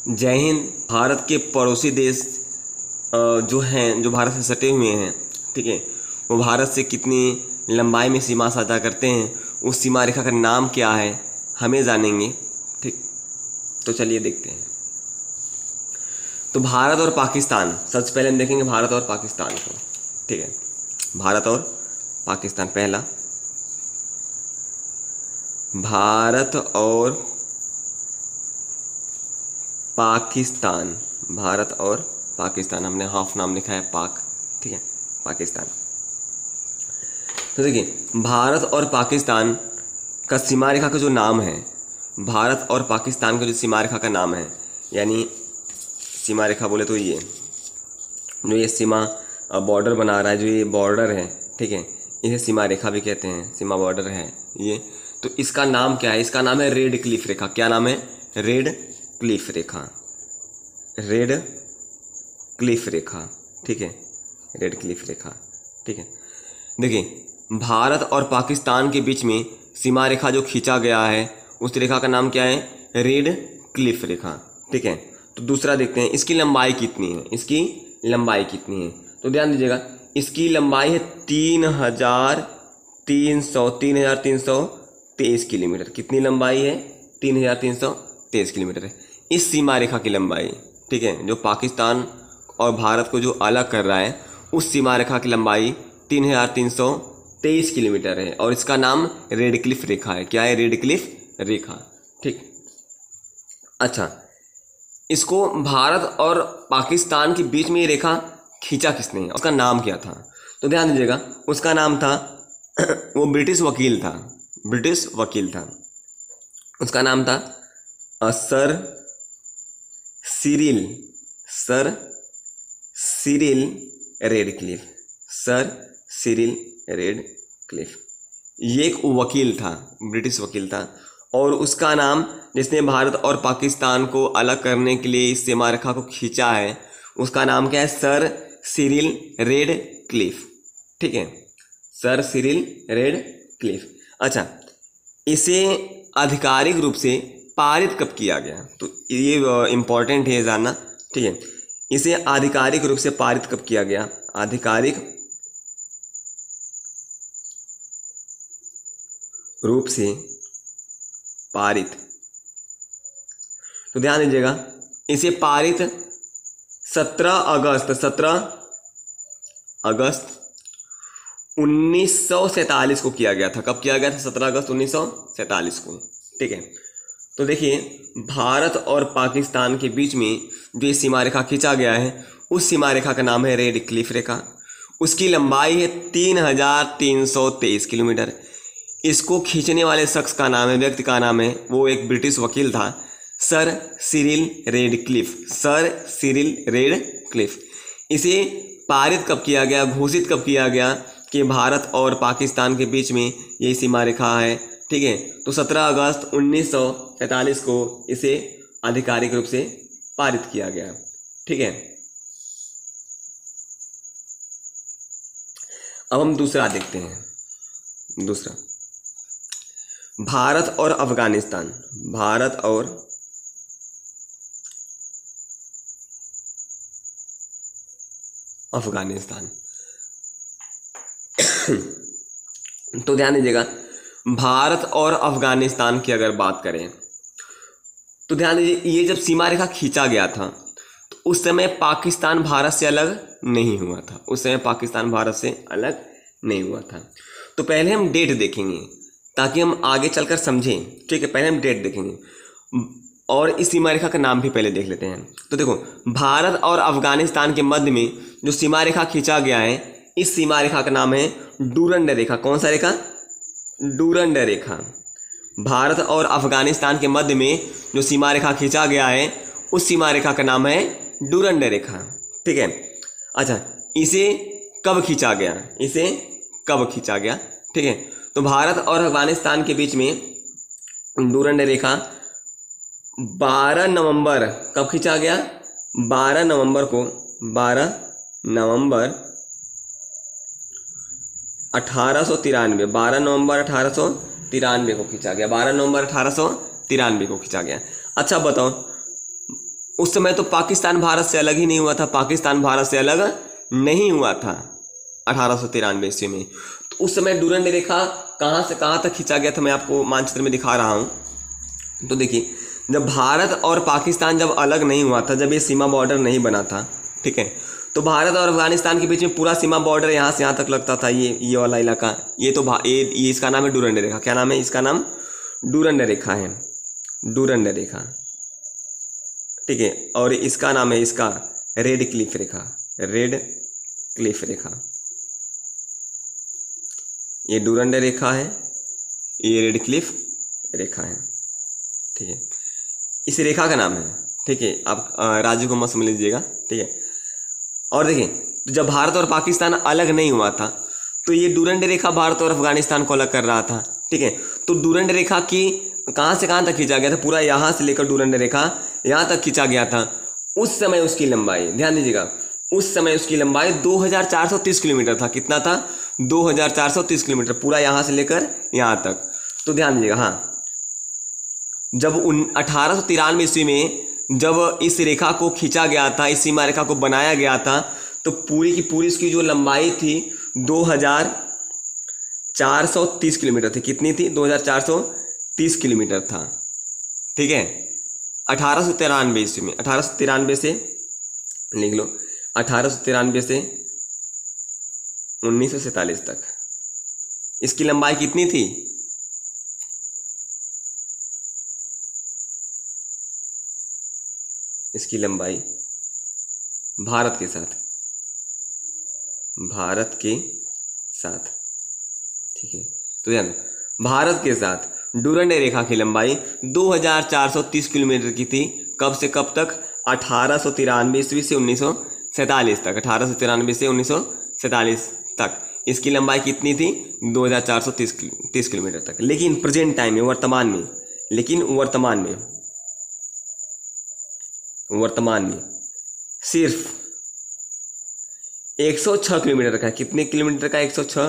जय हिंद। भारत के पड़ोसी देश जो हैं, जो भारत से सटे हुए हैं, ठीक है, वो भारत से कितनी लंबाई में सीमा साझा करते हैं, उस सीमा रेखा का नाम क्या है, हमें जानेंगे। ठीक, तो चलिए देखते हैं। तो भारत और पाकिस्तान, सबसे पहले हम देखेंगे भारत और पाकिस्तान को। ठीक है, भारत और पाकिस्तान। पहला, भारत और पाकिस्तान। भारत और पाकिस्तान, हमने हाफ नाम लिखा है पाक। ठीक है, पाकिस्तान। तो देखिए, भारत और पाकिस्तान का सीमा रेखा का जो नाम है, भारत और पाकिस्तान का जो सीमा रेखा का नाम है, यानी सीमा रेखा बोले तो ये जो ये सीमा बॉर्डर बना रहा है, जो ये बॉर्डर है, ठीक है, इसे सीमा रेखा भी कहते हैं, सीमा बॉर्डर है ये। तो इसका नाम क्या है? इसका नाम है रेड क्लिफ रेखा। क्या नाम है? रेड क्लिफ रेखा। रेड क्लिफ रेखा, ठीक है, रेड क्लिफ रेखा। ठीक है, देखिए, भारत और पाकिस्तान के बीच में सीमा रेखा जो खींचा गया है, उस रेखा का नाम क्या है? रेड क्लिफ रेखा। ठीक है, तो दूसरा देखते हैं, इसकी लंबाई कितनी है? इसकी लंबाई कितनी है? तो ध्यान दीजिएगा, इसकी लंबाई है 3,323 किलोमीटर। कितनी लंबाई है? 3,323 किलोमीटर है इस सीमा रेखा की लंबाई। ठीक है, जो पाकिस्तान और भारत को जो अलग कर रहा है, उस सीमा रेखा की लंबाई 3,323 किलोमीटर है, और इसका नाम रेड क्लिफ रेखा है। क्या है? रेड क्लिफ रेखा। ठीक, अच्छा, इसको भारत और पाकिस्तान के बीच में ये रेखा खींचा किसने? उसका नाम क्या था? तो ध्यान दीजिएगा, उसका नाम था वो ब्रिटिश वकील था, ब्रिटिश वकील था। उसका नाम था sir Cyril Radcliffe. Sir Cyril Radcliffe, ये एक वकील था, ब्रिटिश वकील था, और उसका नाम, जिसने भारत और पाकिस्तान को अलग करने के लिए इस सीमा रेखा को खींचा है, उसका नाम क्या है? Sir Cyril Radcliffe. ठीक है, सर सिरिल रेडक्लिफ। अच्छा, इसे आधिकारिक रूप से पारित कब किया गया? तो ये इम्पोर्टेंट है जानना। ठीक है, इसे आधिकारिक रूप से पारित कब किया गया? आधिकारिक रूप से पारित, तो ध्यान दीजिएगा, इसे पारित 17 अगस्त 1947 को किया गया था। कब किया गया था? 17 अगस्त 1947 को। ठीक है, तो देखिए, भारत और पाकिस्तान के बीच में जो ये सीमा रेखा खींचा गया है, उस सीमा रेखा का नाम है रेड क्लिफ रेखा। उसकी लंबाई है 3,323 किलोमीटर। इसको खींचने वाले शख्स का नाम है, व्यक्ति का नाम है, वो एक ब्रिटिश वकील था, sir Cyril Radcliffe. Sir Cyril Radcliffe. इसे पारित कब किया गया, घोषित कब किया गया कि भारत और पाकिस्तान के बीच में ये सीमा रेखा है? ठीक है, तो 17 अगस्त 1947 को इसे आधिकारिक रूप से पारित किया गया। ठीक है, अब हम दूसरा देखते हैं। दूसरा, भारत और अफगानिस्तान। भारत और अफगानिस्तान। तो ध्यान दीजिएगा, भारत और अफगानिस्तान की अगर बात करें, तो ध्यान दीजिए, ये जब सीमा रेखा खींचा गया था, तो उस समय पाकिस्तान भारत से अलग नहीं हुआ था। उस समय पाकिस्तान भारत से अलग नहीं हुआ था। तो पहले हम डेट देखेंगे ताकि हम आगे चलकर समझें। ठीक है, पहले हम डेट देखेंगे और इस सीमा रेखा का नाम भी पहले देख लेते हैं। तो देखो, भारत और अफगानिस्तान के मध्य में जो सीमा रेखा खींचा गया है, इस सीमा रेखा का नाम है डूरंड रेखा। कौन सा रेखा? डूरंड रेखा। भारत और अफगानिस्तान के मध्य में जो सीमा रेखा खींचा गया है, उस सीमा रेखा का नाम है डूरंड रेखा। ठीक है, अच्छा, इसे कब खींचा गया? इसे कब खींचा गया? ठीक है, तो भारत और अफगानिस्तान के बीच में डूरंड रेखा 12 नवंबर कब खींचा गया? 12 नवंबर को, 12 नवंबर 1893, 12 नवंबर 1893 को खींचा गया। 12 नवंबर 1893 को खींचा गया। अच्छा बताओ, उस समय तो पाकिस्तान भारत से अलग ही नहीं हुआ था, पाकिस्तान भारत से अलग नहीं हुआ था 1893 ईस्वी में। तो उस समय डूरंड रेखा कहाँ से कहाँ तक खींचा गया था, मैं आपको मानचित्र में दिखा रहा हूँ। तो देखिए, जब भारत और पाकिस्तान जब अलग नहीं हुआ था, जब ये सीमा बॉर्डर नहीं बना था, ठीक है, तो भारत और अफगानिस्तान के बीच में पूरा सीमा बॉर्डर यहाँ से यहाँ तक लगता था, ये वाला इलाका, ये तो ये इसका नाम है डूरंड रेखा। क्या नाम है इसका? नाम डूरंड रेखा है, डूरंड रेखा, ठीक है। और इसका नाम है इसका रेड क्लिफ रेखा, रेड क्लिफ रेखा। ये डूरंड रेखा है, ये रेड क्लिफ रेखा है, ठीक है। इस रेखा का नाम है, ठीक है। आप राज्य को मत समझ लीजिएगा, ठीक है। और देखिए, तो जब भारत और पाकिस्तान अलग नहीं हुआ था, तो ये डूरंड रेखा भारत और अफगानिस्तान को अलग कर रहा था, ठीक है। तो डूरंड रेखा की कहाँ से कहाँ तक खींचा गया था? पूरा यहाँ से लेकर डूरंड रेखा यहाँ तक खींचा गया था। उस समय उसकी लंबाई, ध्यान दीजिएगा, उस समय उसकी लंबाई 2430 किलोमीटर था। कितना था? 2430 किलोमीटर, पूरा यहाँ से लेकर यहाँ तक। तो ध्यान दीजिएगा, हाँ, जब 1893 ईस्वी में जब इस रेखा को खींचा गया था, इस सीमा रेखा को बनाया गया था, तो पूरी की पूरी इसकी जो लंबाई थी 2430 किलोमीटर थी। कितनी थी? 2430 किलोमीटर था, ठीक है। 1893 ईस्वी में, 1893 से लिख लो, 1893 से 1947 तक इसकी लंबाई कितनी थी? इसकी लंबाई भारत के साथ, भारत के साथ, ठीक है। तो ध्यान, भारत के साथ डूरंड रेखा की लंबाई 2430 किलोमीटर की थी। कब से कब तक? 1893 ईस्वी से 1947 तक, 1893 से 1947 तक इसकी लंबाई कितनी थी? 2430 किलोमीटर तक। लेकिन प्रेजेंट टाइम में, वर्तमान में, लेकिन वर्तमान में सिर्फ 106 किलोमीटर का, कितने किलोमीटर का? 106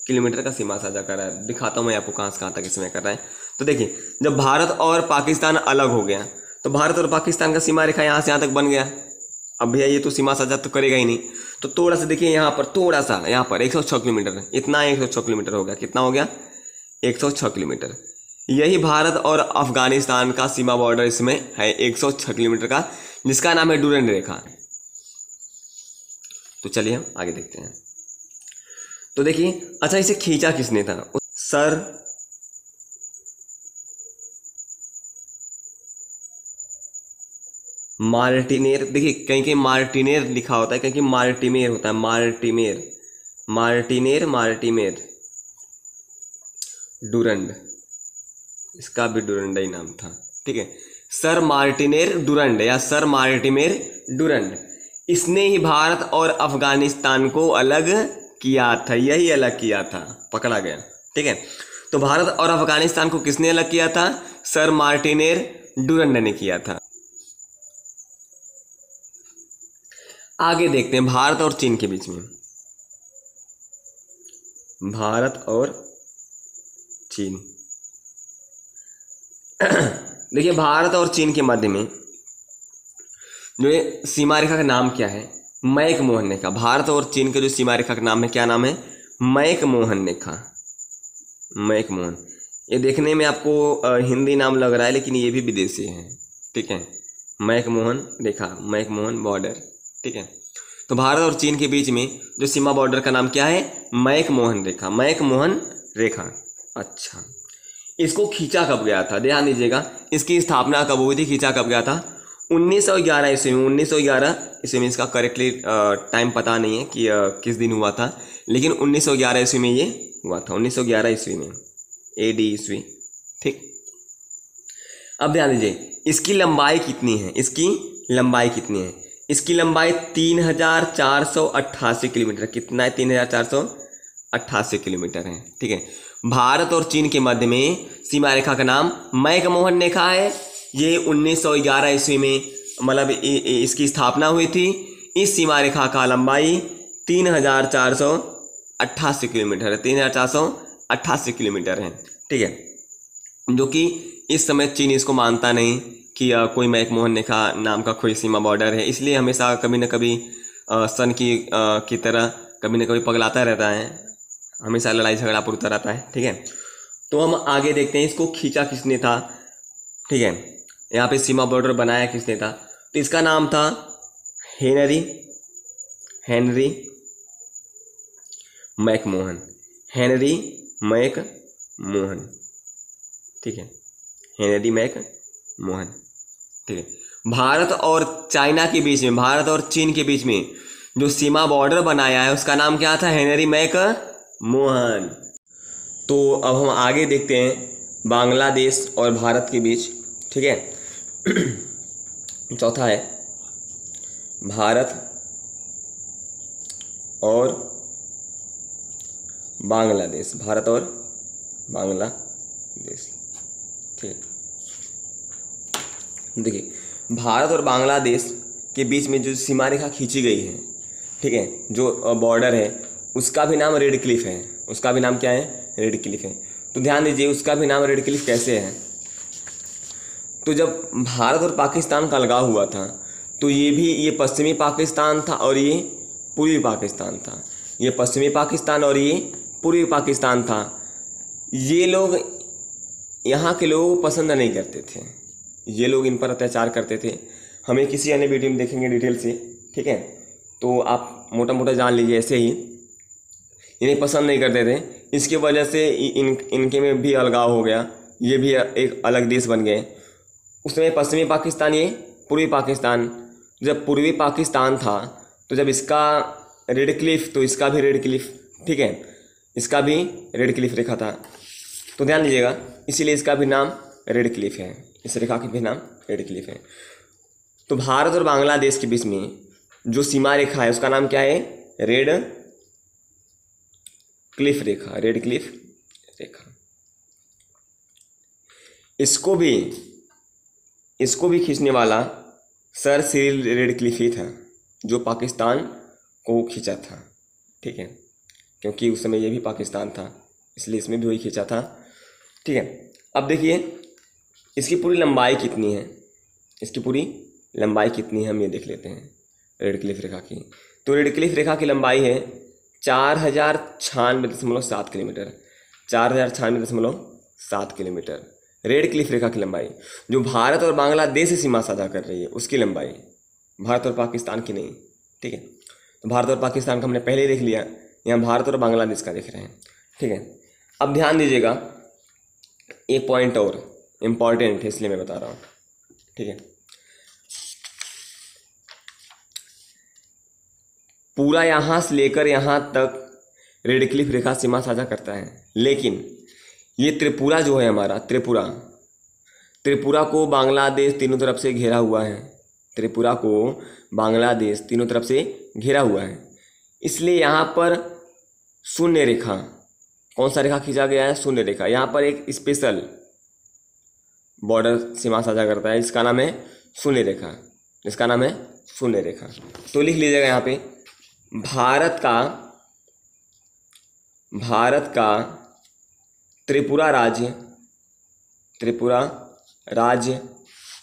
किलोमीटर का सीमा साझा कर रहा है। दिखाता हूँ मैं आपको कहाँ से कहाँ तक इसमें कर रहा है। तो देखिए, जब भारत और पाकिस्तान अलग हो गया, तो भारत और पाकिस्तान का सीमा रेखा यहाँ से यहाँ तक बन गया। अब भैया ये तो सीमा साझा तो करेगा ही नहीं, तो थोड़ा सा देखिए यहाँ पर, थोड़ा सा यहाँ पर 106 किलोमीटर, इतना 106 किलोमीटर हो गया। कितना हो गया? 106 किलोमीटर। यही भारत और अफगानिस्तान का सीमा बॉर्डर इसमें है 106 किलोमीटर का, जिसका नाम है डूरंड रेखा। तो चलिए हम आगे देखते हैं। तो देखिए, अच्छा, इसे खींचा किसने था? सर मार्टिनेर, देखिए कहीं कहीं मार्टिनेर लिखा होता है, कहीं कहीं मार्टिमेर होता है, मार्टिमेर, मार्टिनेर, मार्टिमेर, डूरंड, इसका भी डूरंड ही नाम था, ठीक है। सर मार्टिनेर डूरंड या सर मार्टिमेर डूरंड, इसने ही भारत और अफगानिस्तान को अलग किया था, यही अलग किया था, पकड़ा गया, ठीक है। तो भारत और अफगानिस्तान को किसने अलग किया था? सर मार्टिनेर डूरंड ने किया था। आगे देखते हैं भारत और चीन के बीच में, भारत और चीन। देखिए, भारत और चीन के मध्य में जो ये सीमा रेखा का नाम क्या है? मैक मोहन रेखा। भारत और चीन के जो सीमा रेखा का नाम है, क्या नाम है? मैक मोहन रेखा, मैक मोहन। ये देखने में आपको हिंदी नाम लग रहा है, लेकिन ये भी विदेशी है, ठीक है। मैक मोहन रेखा, मैक मोहन बॉर्डर, ठीक है। तो भारत और चीन के बीच में जो सीमा बॉर्डर का नाम क्या है? मैक मोहन रेखा, मैक मोहन रेखा। अच्छा, इसको खींचा कब गया था? ध्यान दीजिएगा, इसकी स्थापना कब हुई थी, खींचा कब गया था? 1911 ईस्वी में, 1911 ईस्वी में। इसका करेक्टली टाइम पता नहीं है कि किस दिन हुआ था, लेकिन 1911 ईस्वी में ये हुआ था, 1911 ईस्वी में, AD ईस्वी, ठीक। अब ध्यान दीजिए, इसकी लंबाई कितनी है? इसकी लंबाई कितनी है? इसकी लंबाई 3488 किलोमीटर। कितना है? 3488 किलोमीटर है, ठीक है। भारत और चीन के मध्य में सीमा रेखा का नाम मैक मोहन रेखा है। ये 1911 ईस्वी में मतलब इसकी स्थापना हुई थी। इस सीमा रेखा का लंबाई 3488 किलोमीटर है, 3488 किलोमीटर है, ठीक है। जो कि इस समय चीन इसको मानता नहीं कि कोई मैकमोहन रेखा नाम का कोई सीमा बॉर्डर है, इसलिए हमेशा कभी न कभी सन की तरह कभी न कभी पगलाता रहता है, हमेशा लड़ाई झगड़ा पुरता रहता है। ठीक है, तो हम आगे देखते हैं इसको खींचा किसने था। ठीक है, यहाँ पे सीमा बॉर्डर बनाया किसने था, तो इसका नाम था हेनरी मैकमोहन, हेनरी मैकमोहन। ठीक है, हेनरी मैकमोहन। ठीक है, भारत और चाइना के बीच में, भारत और चीन के बीच में जो सीमा बॉर्डर बनाया है उसका नाम क्या था, हेनरी मैकमोहन। तो अब हम आगे देखते हैं बांग्लादेश और भारत के बीच। ठीक है, चौथा है भारत और बांग्लादेश, भारत और बांग्लादेश। ठीक है, देखिए भारत और बांग्लादेश के बीच में जो सीमा रेखा खींची गई है, ठीक है, जो बॉर्डर है उसका भी नाम रेड क्लिफ है, उसका भी नाम क्या है, रेड क्लिफ है। तो ध्यान दीजिए उसका भी नाम रेड क्लिफ कैसे है, तो जब भारत और पाकिस्तान का अलगाव हुआ था तो ये पश्चिमी पाकिस्तान था और ये पूर्वी पाकिस्तान था, ये पश्चिमी पाकिस्तान और ये पूर्वी पाकिस्तान था। ये लोग यहाँ के लोगों को पसंद नहीं करते थे, ये लोग इन पर अत्याचार करते थे। हमें किसी अन्य वीडियो में देखेंगे डिटेल से। ठीक है, तो आप मोटा मोटा जान लीजिए, ऐसे ही इन्हें पसंद नहीं करते थे, इसकी वजह से इनके में भी अलगाव हो गया, ये भी एक अलग देश बन गए। उसमें पश्चिमी पाकिस्तान, ये पूर्वी पाकिस्तान। जब पूर्वी पाकिस्तान था तो जब इसका रेड क्लिफ तो इसका भी रेड क्लिफ, ठीक है, इसका भी रेड क्लिफ रेखा था, तो ध्यान दीजिएगा, इसीलिए इसका भी नाम रेड क्लिफ है, इस रेखा के भी नाम रेड क्लिफ है। तो भारत और बांग्लादेश के बीच में जो सीमा रेखा है उसका नाम क्या है, रेड क्लिफ रेखा, रेड क्लिफ रेखा। इसको भी खींचने वाला सर सिरिल रेड क्लिफ ही था, जो पाकिस्तान को खींचा था। ठीक है, क्योंकि उस समय ये भी पाकिस्तान था, इसलिए इसमें भी वही खींचा था। ठीक है, अब देखिए इसकी पूरी लंबाई कितनी है, इसकी पूरी लंबाई कितनी है हम ये देख लेते हैं रेड क्लिफ रेखा की। तो रेड क्लिफ रेखा की लंबाई है 4096.7 किलोमीटर, 4096.7 किलोमीटर रेड क्लिफ रेखा की लंबाई। जो भारत और बांग्लादेश से सीमा साझा कर रही है उसकी लंबाई, भारत और पाकिस्तान की नहीं। ठीक है, तो भारत और पाकिस्तान का हमने पहले देख लिया, यहाँ भारत और बांग्लादेश का देख रहे हैं। ठीक है, अब ध्यान दीजिएगा, एक पॉइंट और इम्पॉर्टेंट है इसलिए मैं बता रहा हूँ। ठीक है, पूरा यहाँ से लेकर यहाँ तक रेड क्लिफ रेखा सीमा साझा करता है, लेकिन ये त्रिपुरा जो है हमारा, त्रिपुरा को बांग्लादेश तीनों तरफ से घेरा हुआ है, त्रिपुरा को बांग्लादेश तीनों तरफ से घेरा हुआ है, इसलिए यहाँ पर शून्य रेखा, कौन सा रेखा खींचा गया है, शून्य रेखा। यहाँ पर एक स्पेशल बॉर्डर सीमा साझा करता है, इसका नाम है शून्य रेखा, इसका नाम है शून्य रेखा। तो लिख लीजिएगा यहाँ पे, भारत का त्रिपुरा राज्य,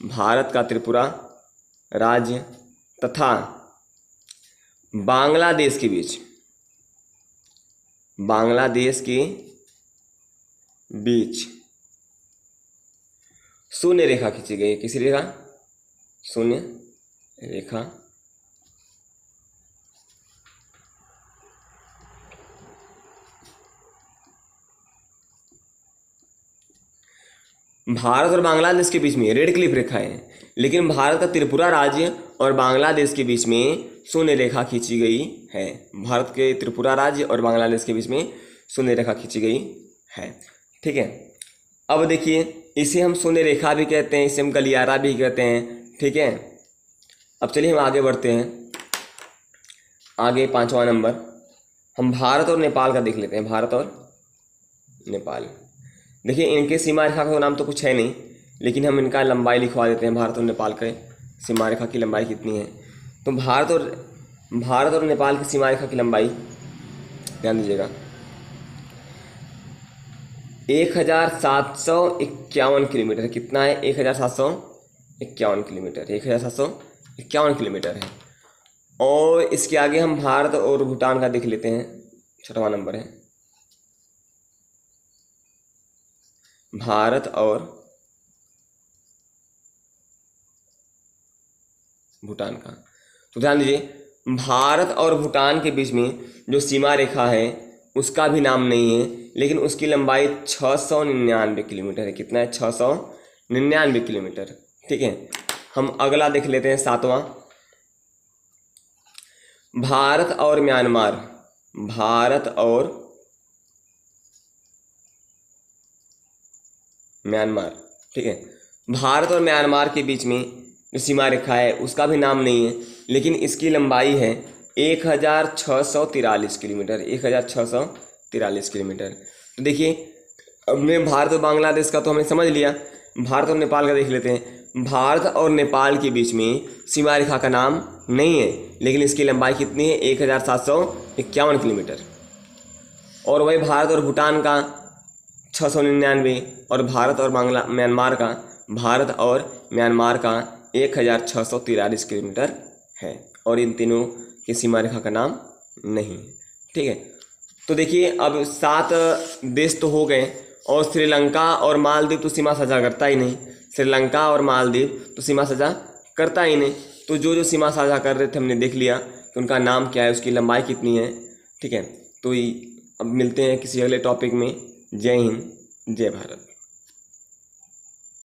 भारत का त्रिपुरा राज्य तथा बांग्लादेश के बीच शून्य रेखा खींची गई। किसी रेखा, शून्य रेखा। भारत और बांग्लादेश के बीच में रेड क्लिफ रेखा है, लेकिन भारत का त्रिपुरा राज्य और बांग्लादेश के बीच में शून्य रेखा खींची गई है। भारत के त्रिपुरा राज्य और बांग्लादेश के बीच में शून्य रेखा खींची गई है। ठीक है, अब देखिए इसे हम शून्य रेखा भी कहते हैं, इसे हम गलियारा भी कहते हैं। ठीक है, अब चलिए हम आगे बढ़ते हैं। आगे 5वां नंबर हम भारत और नेपाल का देख लेते हैं। भारत और नेपाल, देखिए इनके सीमा रेखा का नाम तो कुछ है नहीं, लेकिन हम इनका लंबाई लिखवा देते हैं। भारत और नेपाल के सीमा रेखा की लंबाई कितनी है, तो भारत और नेपाल की सीमा रेखा की लंबाई ध्यान दीजिएगा 1751 किलोमीटर। कितना है, 1751 51 किलोमीटर, 1751 किलोमीटर है। और इसके आगे हम भारत और भूटान का देख लेते हैं, 6वां नंबर है भारत और भूटान का। तो ध्यान दीजिए, भारत और भूटान के बीच में जो सीमा रेखा है उसका भी नाम नहीं है, लेकिन उसकी लंबाई 699 किलोमीटर है। कितना है? 699 किलोमीटर। ठीक है, हम अगला देख लेते हैं 7वां, भारत और म्यांमार। भारत और म्यांमार, ठीक है, भारत और म्यांमार के बीच में जो सीमा रेखा है उसका भी नाम नहीं है, लेकिन इसकी लंबाई है 1643 किलोमीटर, 1643 किलोमीटर। तो देखिए, हमने भारत और बांग्लादेश का तो हमने समझ लिया, भारत और नेपाल का देख लेते हैं। भारत और नेपाल के बीच में सीमा रेखा का नाम नहीं है, लेकिन इसकी लंबाई कितनी है? 1751 किलोमीटर। और वही भारत और भूटान का 699, और भारत और म्यांमार का 1643 किलोमीटर है, और इन तीनों की सीमा रेखा का नाम नहीं है। ठीक है, तो देखिए अब 7 देश तो हो गए, और श्रीलंका और मालदीव तो सीमा साझा करता ही नहीं। श्रीलंका और मालदीव तो सीमा साझा करता ही नहीं। तो जो जो सीमा साझा कर रहे थे हमने देख लिया कि उनका नाम क्या है, उसकी लंबाई कितनी है। ठीक है, तो अब मिलते हैं किसी अगले टॉपिक में। जय हिंद, जय भारत।